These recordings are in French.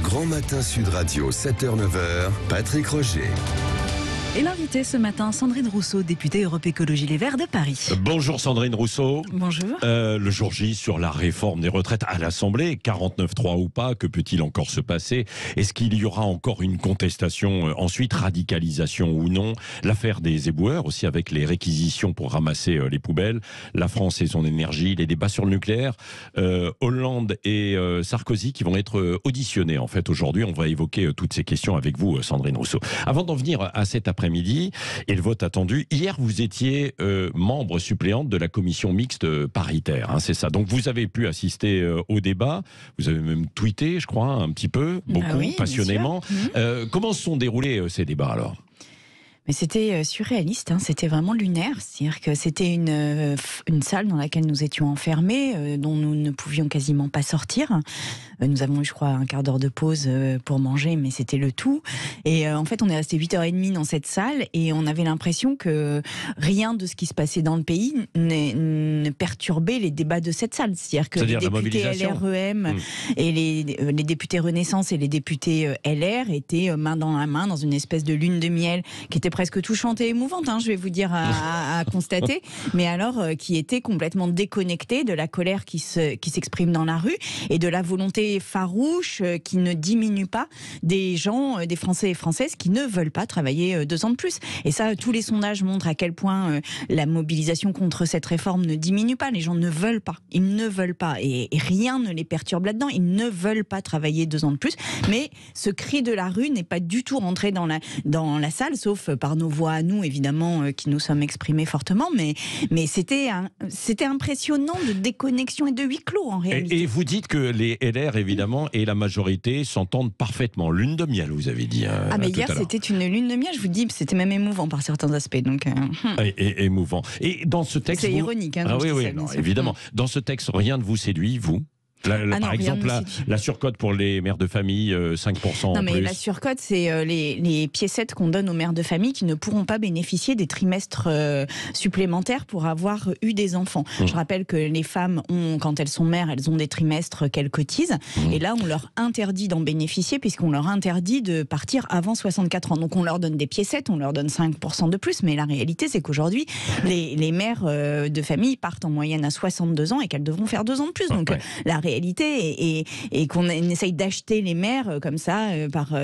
Grand Matin Sud Radio, 7h-9h, Patrick Roger. Et l'invité ce matin, Sandrine Rousseau, députée Europe Écologie Les Verts de Paris. Bonjour Sandrine Rousseau. Bonjour. Le jour J sur la réforme des retraites à l'Assemblée, 49.3 ou pas, que peut-il encore se passer? Est-ce qu'il y aura encore une contestation ensuite, radicalisation ou non? L'affaire des éboueurs aussi avec les réquisitions pour ramasser les poubelles, la France et son énergie, les débats sur le nucléaire, Hollande et Sarkozy qui vont être auditionnés en fait aujourd'hui. On va évoquer toutes ces questions avec vous Sandrine Rousseau. Avant d'en venir à cet après-midi et le vote attendu. Hier, vous étiez membre suppléante de la commission mixte paritaire, hein, c'est ça. Donc, vous avez pu assister au débat. Vous avez même tweeté, je crois, un petit peu, beaucoup, oui, passionnément. Comment se sont déroulés ces débats alors ? Mais c'était surréaliste, hein, c'était vraiment lunaire. C'est-à-dire que c'était une salle dans laquelle nous étions enfermés, dont nous ne pouvions quasiment pas sortir. Nous avons eu, je crois, un quart d'heure de pause pour manger, mais c'était le tout. Et en fait, on est resté 8h30 dans cette salle et on avait l'impression que rien de ce qui se passait dans le pays ne perturbait les débats de cette salle. C'est-à-dire que les députés LREM et les députés Renaissance et les députés LR étaient main dans la main dans une espèce de lune de miel qui était presque touchante et émouvante, hein, je vais vous dire, à constater, mais alors qui était complètement déconnectée de la colère qui s'exprime dans la rue et de la volonté farouche qui ne diminue pas des gens, des Français et Françaises qui ne veulent pas travailler 2 ans de plus. Et ça, tous les sondages montrent à quel point la mobilisation contre cette réforme ne diminue pas. Les gens ne veulent pas. Ils ne veulent pas. Et rien ne les perturbe là-dedans. Ils ne veulent pas travailler 2 ans de plus. Mais ce cri de la rue n'est pas du tout rentré dans la salle, sauf par nos voix à nous, évidemment, qui nous sommes exprimés fortement. Mais c'était impressionnant de déconnexion et de huis clos, en réalité. Et vous dites que les LR, évidemment, et la majorité s'entendent parfaitement. Lune de miel, vous avez dit. Mais hier, c'était une lune de miel, je vous dis, c'était même émouvant par certains aspects. Donc, et émouvant. Et dans ce texte. C'est ironique, hein, évidemment. Dans ce texte, rien ne vous séduit, vous? Par exemple, la surcote pour les mères de famille, 5% en plus. Non, mais la surcote, c'est les piécettes qu'on donne aux mères de famille qui ne pourront pas bénéficier des trimestres supplémentaires pour avoir eu des enfants. Je rappelle que les femmes quand elles sont mères, elles ont des trimestres qu'elles cotisent. Et là, on leur interdit d'en bénéficier puisqu'on leur interdit de partir avant 64 ans. Donc, on leur donne des piécettes, on leur donne 5% de plus. Mais la réalité, c'est qu'aujourd'hui, les mères de famille partent en moyenne à 62 ans et qu'elles devront faire 2 ans de plus. Donc, la réalité et qu'on essaye d'acheter les mères comme ça par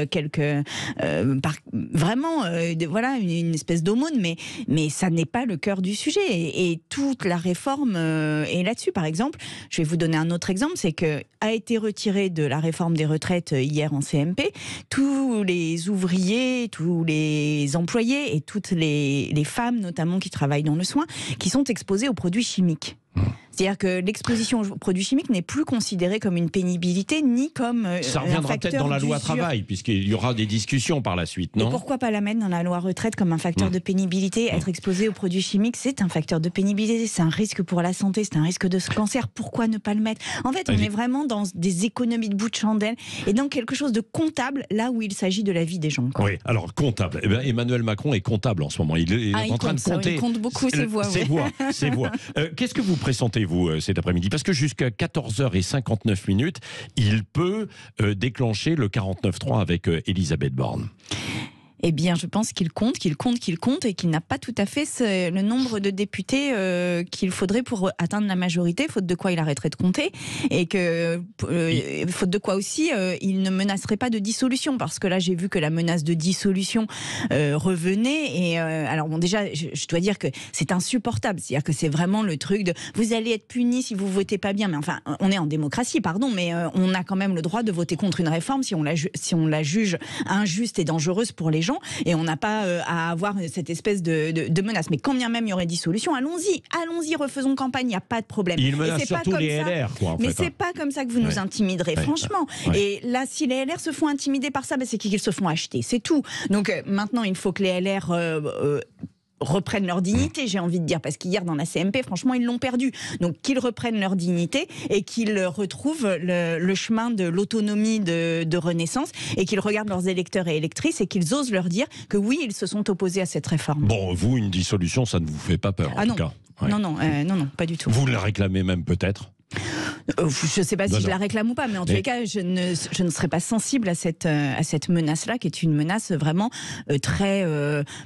vraiment voilà une espèce d'aumône, mais ça n'est pas le cœur du sujet et toute la réforme est là-dessus. Par exemple, je vais vous donner un autre exemple, c'est que a été retiré de la réforme des retraites hier en CMP tous les ouvriers, tous les employés et toutes les femmes notamment qui travaillent dans le soin qui sont exposés aux produits chimiques. C'est-à-dire que l'exposition aux produits chimiques n'est plus considérée comme une pénibilité ni comme ça reviendra peut-être dans la loi travail, puisqu'il y aura des discussions par la suite, non ? Et pourquoi pas la mettre dans la loi retraite comme un facteur de pénibilité ? Être exposé aux produits chimiques, c'est un facteur de pénibilité, c'est un risque pour la santé, c'est un risque de cancer. Pourquoi ne pas le mettre ? En fait, on est vraiment dans des économies de bout de chandelle et dans quelque chose de comptable, là où il s'agit de la vie des gens. Quoi. Oui, alors comptable. Eh bien, Emmanuel Macron est comptable en ce moment. Il est en train de compter. Il compte beaucoup ses voix. Ses voix. Qu'est-ce que vous pressentez, vous, cet après-midi? Parce que jusqu'à 14h59, il peut déclencher le 49.3 avec Elisabeth Borne. Eh bien, je pense qu'il compte et qu'il n'a pas tout à fait le nombre de députés qu'il faudrait pour atteindre la majorité, faute de quoi il arrêterait de compter, et que faute de quoi aussi il ne menacerait pas de dissolution, parce que là j'ai vu que la menace de dissolution revenait, et alors bon, déjà je dois dire que c'est insupportable, c'est-à-dire que c'est vraiment le truc de vous allez être punis si vous votez pas bien, mais enfin on est en démocratie, pardon, mais on a quand même le droit de voter contre une réforme si on la juge injuste et dangereuse pour les gens, et on n'a pas à avoir cette espèce de menace. Mais quand bien même il y aurait dissolution, allons-y, refaisons campagne, il n'y a pas de problème. Il menace surtout les LR, quoi, en fait. Mais c'est pas comme ça que vous nous intimiderez, franchement. Et là, si les LR se font intimider par ça, c'est qu'ils se font acheter, c'est tout. Donc maintenant, il faut que les LR reprennent leur dignité, j'ai envie de dire, parce qu'hier dans la CMP, franchement, ils l'ont perdu. Donc qu'ils reprennent leur dignité et qu'ils retrouvent le chemin de l'autonomie de Renaissance, et qu'ils regardent leurs électeurs et électrices et qu'ils osent leur dire que oui, ils se sont opposés à cette réforme. Bon, vous, une dissolution, ça ne vous fait pas peur, en tout cas. Non, pas du tout. Vous la réclamez même peut-être ? Je ne sais pas si je la réclame ou pas, mais en tous les cas, je ne serais pas sensible à cette menace-là, qui est une menace vraiment très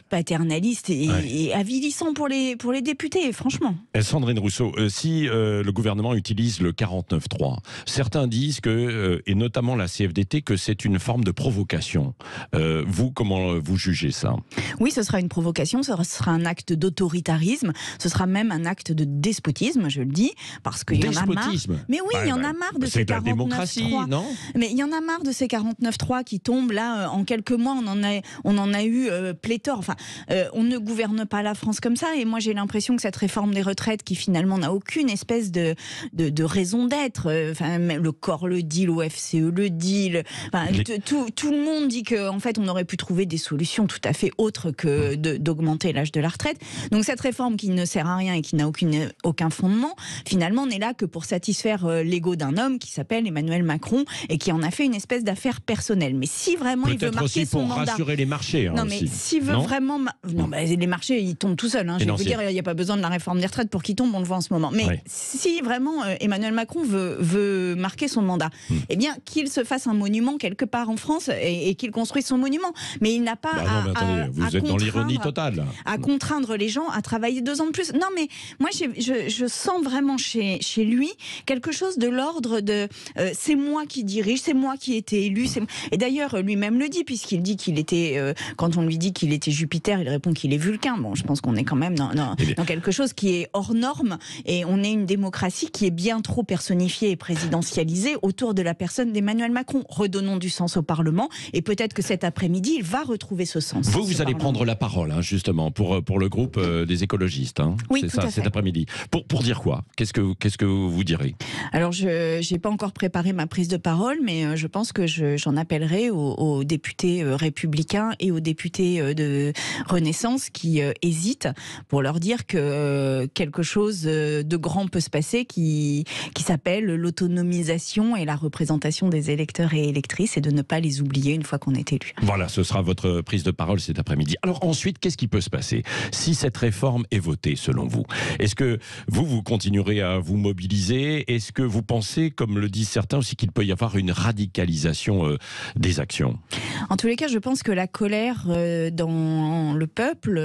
paternaliste et avilissant pour les députés, franchement. Sandrine Rousseau, si le gouvernement utilise le 49.3, certains disent que, et notamment la CFDT, que c'est une forme de provocation. Vous, comment vous jugez ça? Oui, ce sera une provocation, ce sera un acte d'autoritarisme, ce sera même un acte de despotisme, je le dis, parce qu'il y en a marre. Mais oui, il y en a marre de ces 49.3. Non, mais il y en a marre de ces 49.3 qui tombent là en quelques mois. On en a eu pléthore. Enfin, on ne gouverne pas la France comme ça. Et moi, j'ai l'impression que cette réforme des retraites, qui finalement n'a aucune espèce de raison d'être. Le corps le dit, l'OFCE le dit. Tout le monde dit qu'en fait, on aurait pu trouver des solutions tout à fait autres que d'augmenter l'âge de la retraite. Donc cette réforme qui ne sert à rien et qui n'a aucun fondement, finalement, n'est là que pour satisfaire l'ego d'un homme qui s'appelle Emmanuel Macron et qui en a fait une espèce d'affaire personnelle. Mais si vraiment il veut marquer son mandat... Peut-être aussi pour rassurer les marchés. Non, mais s'il veut vraiment... Non, les marchés, ils tombent tout seuls. Je vais vous dire, il n'y a pas besoin de la réforme des retraites pour qu'ils tombent, on le voit en ce moment. Mais si vraiment Emmanuel Macron veut marquer son mandat, eh bien, qu'il se fasse un monument quelque part en France et qu'il construise son monument. Mais il n'a pas vous êtes dans l'ironie totale. À contraindre les gens à travailler 2 ans de plus. Non, mais moi, je sens vraiment chez lui quelque chose de l'ordre de c'est moi qui dirige, c'est moi qui ai été élu. Et d'ailleurs, lui-même le dit, puisqu'il dit qu'il était, quand on lui dit qu'il était Jupiter, il répond qu'il est Vulcain. Bon, je pense qu'on est quand même dans quelque chose qui est hors norme, et on est une démocratie qui est bien trop personnifiée et présidentialisée autour de la personne d'Emmanuel Macron. Redonnons du sens au Parlement, et peut-être que cet après-midi, il va retrouver ce sens. Vous allez prendre la parole, justement, pour le groupe des écologistes. Oui, c'est ça, cet après-midi. Pour dire quoi? Qu'est-ce que vous direz? Alors, je n'ai pas encore préparé ma prise de parole, mais je pense que j'en appellerai aux députés républicains et aux députés de Renaissance qui hésitent, pour leur dire que quelque chose de grand peut se passer qui s'appelle l'autonomisation et la représentation des électeurs et électrices, et de ne pas les oublier une fois qu'on est élu. Voilà, ce sera votre prise de parole cet après-midi. Alors ensuite, qu'est-ce qui peut se passer si cette réforme est votée, selon vous? Est-ce que vous continuerez à vous mobiliser? Est-ce que vous pensez, comme le disent certains aussi, qu'il peut y avoir une radicalisation des actions? En tous les cas, je pense que la colère dans le peuple,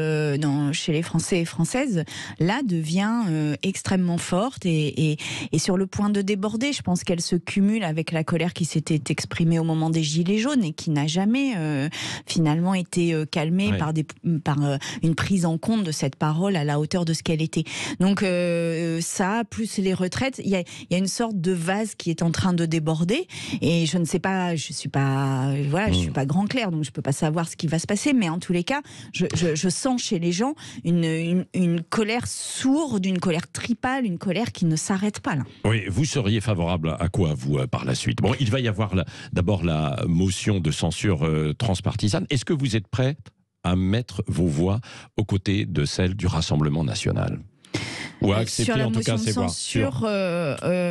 chez les Français et Françaises, là, devient extrêmement forte et sur le point de déborder. Je pense qu'elle se cumule avec la colère qui s'était exprimée au moment des Gilets jaunes et qui n'a jamais finalement été calmée par une prise en compte de cette parole à la hauteur de ce qu'elle était. Donc ça, plus les retraites, il y a une sorte de vase qui est en train de déborder, et je ne sais pas, je suis pas grand clair, donc je peux pas savoir ce qui va se passer, mais en tous les cas, je sens chez les gens une colère sourde, une colère tripale, une colère qui ne s'arrête pas là. Oui, vous seriez favorable à quoi, vous, par la suite? Bon, il va y avoir d'abord la motion de censure transpartisane. Est-ce que vous êtes prêt à mettre vos voix aux côtés de celles du Rassemblement national? Ou à accepter, sur la en tout cas, motion de censure,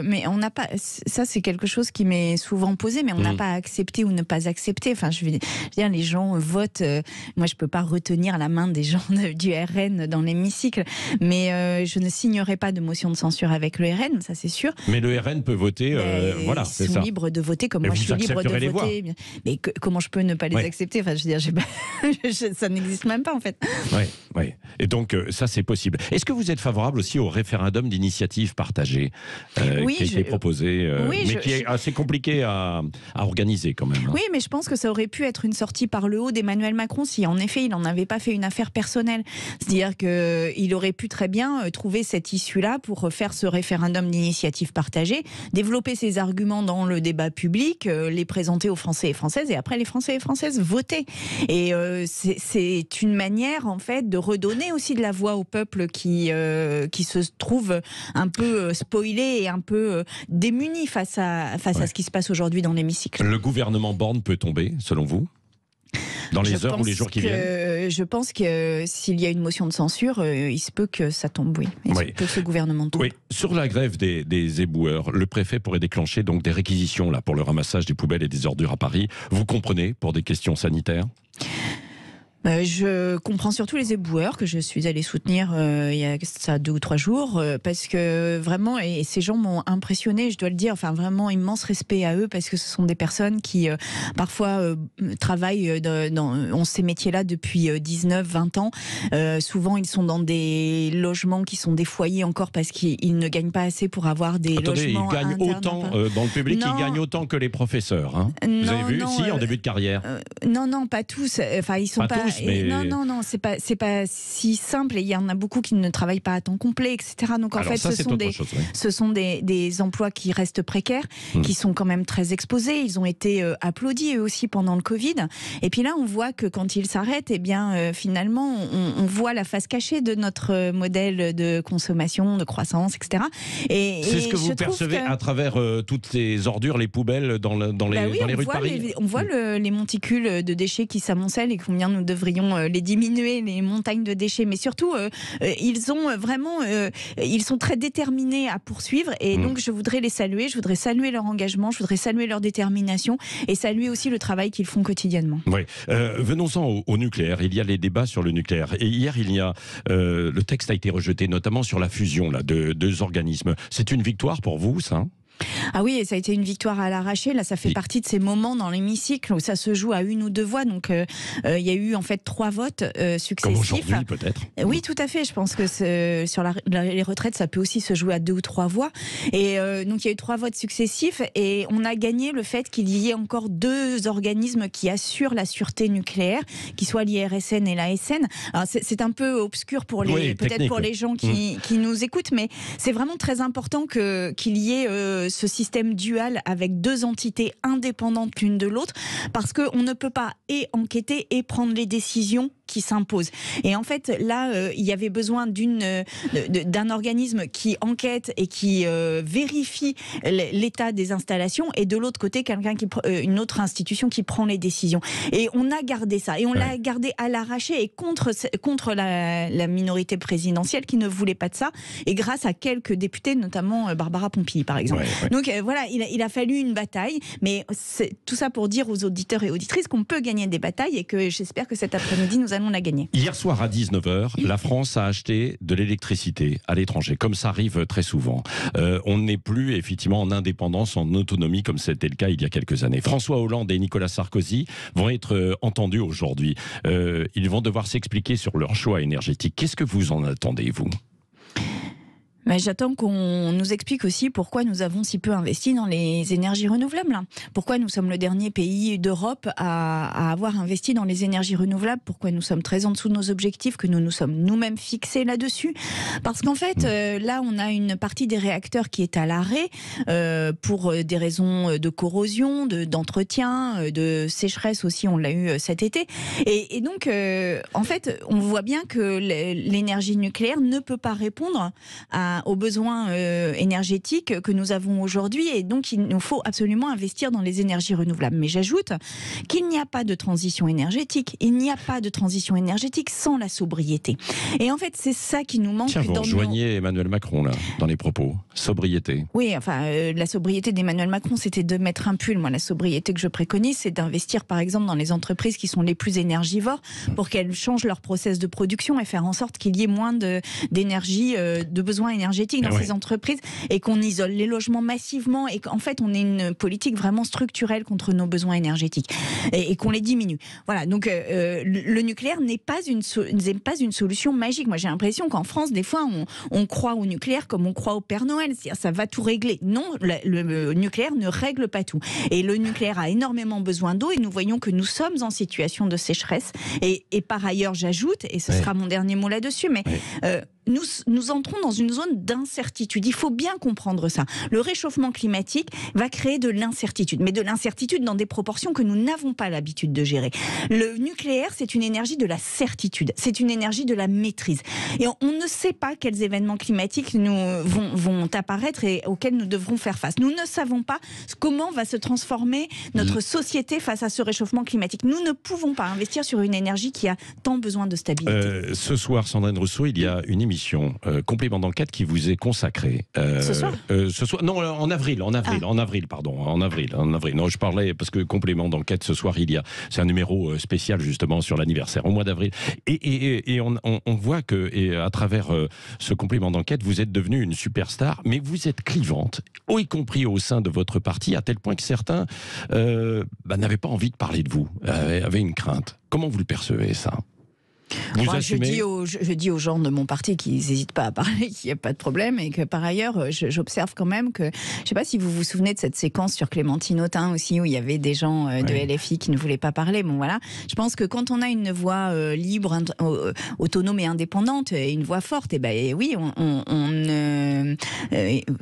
mais on n'a pas. Ça, c'est quelque chose qui m'est souvent posé, mais on n'a pas accepté ou ne pas accepter. Enfin, je veux dire, les gens votent. Moi, je peux pas retenir la main des gens du RN dans l'hémicycle, mais je ne signerai pas de motion de censure avec le RN, ça c'est sûr. Mais le RN peut voter. Voilà, c'est ça. Ils sont libres de voter, comme moi je suis libre de voter. Mais comment je peux ne pas les accepter? Enfin, je veux dire, ça n'existe même pas en fait. Oui. Et donc ça, c'est possible. Est-ce que vous êtes favorable aussi au référendum d'initiative partagée qui a été proposé, mais qui est assez compliqué à organiser quand même? Oui, mais je pense que ça aurait pu être une sortie par le haut d'Emmanuel Macron si en effet il n'en avait pas fait une affaire personnelle. C'est-à-dire qu'il aurait pu très bien trouver cette issue-là pour faire ce référendum d'initiative partagée, développer ses arguments dans le débat public, les présenter aux Français et Françaises, et après les Français et Françaises voter. Et c'est une manière en fait de redonner aussi de la voix au peuple qui se trouve un peu spoilé et un peu démuni face à ce qui se passe aujourd'hui dans l'hémicycle. Le gouvernement Borne peut tomber, selon vous, dans les heures ou les jours qui viennent? Je pense que s'il y a une motion de censure, il se peut que ça tombe, oui. Il se peut que ce gouvernement tombe. Oui. Sur la grève des éboueurs, le préfet pourrait déclencher donc des réquisitions pour le ramassage des poubelles et des ordures à Paris. Vous comprenez, pour des questions sanitaires? Je comprends surtout les éboueurs que je suis allée soutenir il y a ça 2 ou 3 jours parce que vraiment, et ces gens m'ont impressionné, je dois le dire, enfin vraiment immense respect à eux parce que ce sont des personnes qui parfois travaillent ont ces métiers-là depuis 19-20 ans. Souvent ils sont dans des logements qui sont des foyers encore parce qu'ils ne gagnent pas assez pour avoir des logements ils gagnent internes, autant dans le public, ils gagnent autant que les professeurs. Hein. Vous avez vu, en début de carrière. Non, pas tous. Enfin, ils sont pas. Tous, mais... Non, c'est pas si simple. Et il y en a beaucoup qui ne travaillent pas à temps complet, etc. Donc en fait, ce sont des emplois qui restent précaires, qui sont quand même très exposés. Ils ont été applaudis eux aussi pendant le Covid. Et puis là, on voit que quand ils s'arrêtent, eh bien, finalement, on voit la face cachée de notre modèle de consommation, de croissance, etc. C'est ce que vous percevez à travers toutes ces ordures, les poubelles dans les rues de Paris. On voit les monticules de déchets qui s'amoncellent et combien nous devrions les diminuer, les montagnes de déchets. Mais surtout, ils sont très déterminés à poursuivre. Et donc, je voudrais les saluer. Je voudrais saluer leur engagement. Je voudrais saluer leur détermination et saluer aussi le travail qu'ils font quotidiennement. Oui. Venons-en au nucléaire. Il y a les débats sur le nucléaire. Et hier, le texte a été rejeté, notamment sur la fusion de 2 organismes. C'est une victoire pour vous, ça ? Ah oui, et ça a été une victoire à l'arraché. Là, ça fait partie de ces moments dans l'hémicycle où ça se joue à 1 ou 2 voix. Donc, il y a eu en fait 3 votes successifs. Comme aujourd'hui, peut-être. Oui, tout à fait. Je pense que sur les retraites, ça peut aussi se jouer à 2 ou 3 voix. Et donc, il y a eu 3 votes successifs et on a gagné le fait qu'il y ait encore 2 organismes qui assurent la sûreté nucléaire, qui soient l'IRSN et l'ASN. Alors, c'est un peu obscur pour peut-être pour les gens qui nous écoutent, mais c'est vraiment très important qu'il y ait ce système dual avec 2 entités indépendantes l'une de l'autre, parce qu'on ne peut pas enquêter et prendre les décisions qui s'imposent. Et en fait, là, il y avait besoin d'un organisme qui enquête et qui vérifie l'état des installations, et de l'autre côté, une autre institution qui prend les décisions. Et on a gardé ça, et on l'a gardé à l'arraché et contre la minorité présidentielle qui ne voulait pas de ça, et grâce à quelques députés, notamment Barbara Pompili, par exemple. Donc voilà, il a fallu une bataille, mais c'est tout ça pour dire aux auditeurs et auditrices qu'on peut gagner des batailles, et que j'espère que cet après-midi, nous allons la gagner. Hier soir à 19h, la France a acheté de l'électricité à l'étranger, comme ça arrive très souvent. On n'est plus effectivement en indépendance, en autonomie, comme c'était le cas il y a quelques années. François Hollande et Nicolas Sarkozy vont être entendus aujourd'hui. Ils vont devoir s'expliquer sur leur choix énergétique. Qu'est-ce que vous en attendez, vous ? Mais j'attends qu'on nous explique aussi pourquoi nous avons si peu investi dans les énergies renouvelables. Pourquoi nous sommes le dernier pays d'Europe à avoir investi dans les énergies renouvelables. Pourquoi nous sommes très en dessous de nos objectifs que nous nous sommes nous-mêmes fixés là-dessus. Parce qu'en fait, là, on a une partie des réacteurs qui est à l'arrêt pour des raisons de corrosion, d'entretien, de sécheresse aussi, on l'a eu cet été. Et donc, en fait, on voit bien que l'énergie nucléaire ne peut pas répondre aux besoins énergétiques que nous avons aujourd'hui, et donc il nous faut absolument investir dans les énergies renouvelables. Mais j'ajoute qu'il n'y a pas de transition énergétique. Il n'y a pas de transition énergétique sans la sobriété. Et en fait, c'est ça qui nous manque. Tiens, vous rejoignez Emmanuel Macron là, dans les propos. Sobriété. Oui, enfin, la sobriété d'Emmanuel Macron, c'était de mettre un pull. Moi, la sobriété que je préconise, c'est d'investir, par exemple, dans les entreprises qui sont les plus énergivores pour qu'elles changent leur process de production et faire en sorte qu'il y ait moins d'énergie, de besoins énergétiques dans ces entreprises, et qu'on isole les logements massivement, et qu'en fait on ait une politique vraiment structurelle contre nos besoins énergétiques, et qu'on les diminue. Voilà, donc le nucléaire n'est pas une solution magique. Moi j'ai l'impression qu'en France, des fois on croit au nucléaire comme on croit au Père Noël, c'est-à-dire ça va tout régler. Non, le nucléaire ne règle pas tout, et le nucléaire a énormément besoin d'eau, et nous voyons que nous sommes en situation de sécheresse, et par ailleurs j'ajoute, et ce sera mon dernier mot là-dessus, mais nous entrons dans une zone d'incertitude. Il faut bien comprendre ça. Le réchauffement climatique va créer de l'incertitude, mais de l'incertitude dans des proportions que nous n'avons pas l'habitude de gérer. Le nucléaire, c'est une énergie de la certitude, c'est une énergie de la maîtrise. Et on ne sait pas quels événements climatiques vont apparaître et auxquels nous devrons faire face. Nous ne savons pas comment va se transformer notre société face à ce réchauffement climatique. Nous ne pouvons pas investir sur une énergie qui a tant besoin de stabilité. Ce soir, Sandrine Rousseau, il y a une émission émission complément d'enquête qui vous est consacrée. Ce soir non, en avril, pardon, en avril. Non, je parlais parce que complément d'enquête ce soir, c'est un numéro spécial justement sur l'anniversaire au mois d'avril. Et on voit que à travers ce complément d'enquête, vous êtes devenue une superstar, mais vous êtes clivante, y compris au sein de votre parti, à tel point que certains n'avaient pas envie de parler de vous, avaient une crainte. Comment vous le percevez, ça ? Je dis aux gens de mon parti qu'ils n'hésitent pas à parler, qu'il n'y a pas de problème, et que par ailleurs, j'observe quand même que, je ne sais pas si vous vous souvenez de cette séquence sur Clémentine Autain aussi, où il y avait des gens de LFI qui ne voulaient pas parler. Bon voilà, je pense que quand on a une voix libre, autonome et indépendante, et une voix forte, oui,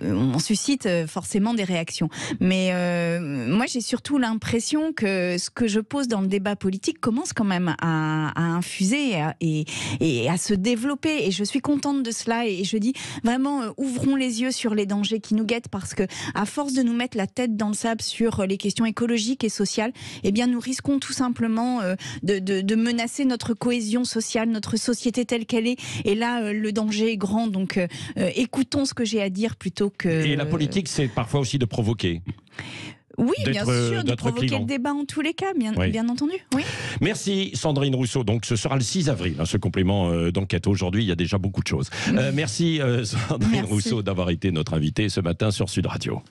on suscite forcément des réactions. Mais moi, j'ai surtout l'impression que ce que je pose dans le débat politique commence quand même à infuser et à se développer, et je suis contente de cela, et je dis vraiment ouvrons les yeux sur les dangers qui nous guettent, parce que à force de nous mettre la tête dans le sable sur les questions écologiques et sociales, eh bien nous risquons tout simplement de menacer notre cohésion sociale, notre société telle qu'elle est, et là le danger est grand, donc écoutons ce que j'ai à dire plutôt que... Et la politique, c'est parfois aussi de provoquer. Oui, bien sûr, de provoquer le débat en tous les cas, bien entendu. Oui. Merci Sandrine Rousseau. Donc ce sera le 6 avril, ce complément d'enquête. Aujourd'hui, il y a déjà beaucoup de choses. Merci Sandrine Rousseau d'avoir été notre invitée ce matin sur Sud Radio.